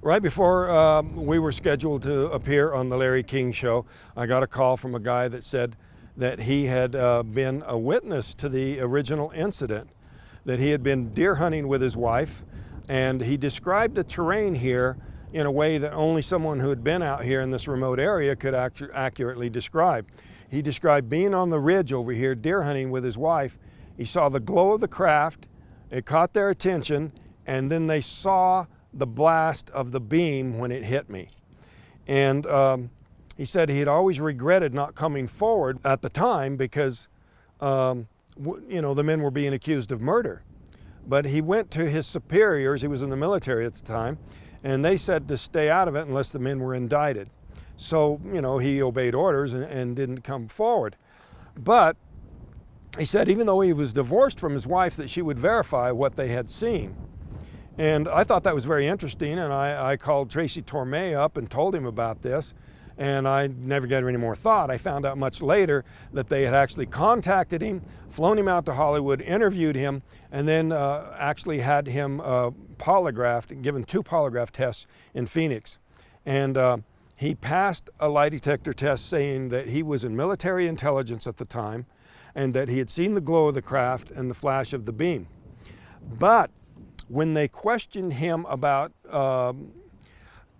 Right before we were scheduled to appear on the Larry King Show, I got a call from a guy that said that he had been a witness to the original incident, that he had been deer hunting with his wife, and he described the terrain here in a way that only someone who had been out here in this remote area could accurately describe. He described being on the ridge over here, deer hunting with his wife. He saw the glow of the craft, it caught their attention, and then they saw the blast of the beam when it hit me. And he said he had always regretted not coming forward at the time because the men were being accused of murder. But he went to his superiors, he was in the military at the time, and they said to stay out of it unless the men were indicted. So, he obeyed orders and didn't come forward. But he said even though he was divorced from his wife, that she would verify what they had seen. And I thought that was very interesting, and I called Tracy Torme up and told him about this, and I never gave any more thought. I found out much later that they had actually contacted him, flown him out to Hollywood, interviewed him, and then actually had him polygraphed, given 2 polygraph tests in Phoenix. And he passed a lie detector test saying that he was in military intelligence at the time and that he had seen the glow of the craft and the flash of the beam. But when they questioned him about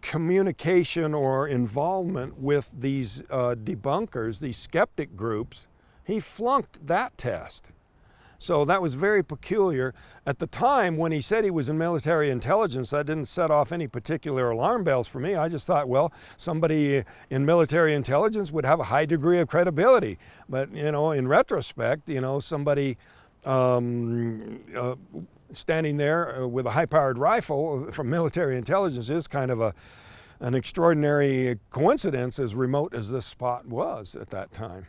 communication or involvement with these debunkers, these skeptic groups, he flunked that test. So that was very peculiar. At the time when he said he was in military intelligence, that didn't set off any particular alarm bells for me. I just thought, well, somebody in military intelligence would have a high degree of credibility. But, in retrospect, somebody standing there with a high-powered rifle from military intelligence is kind of an extraordinary coincidence, as remote as this spot was at that time.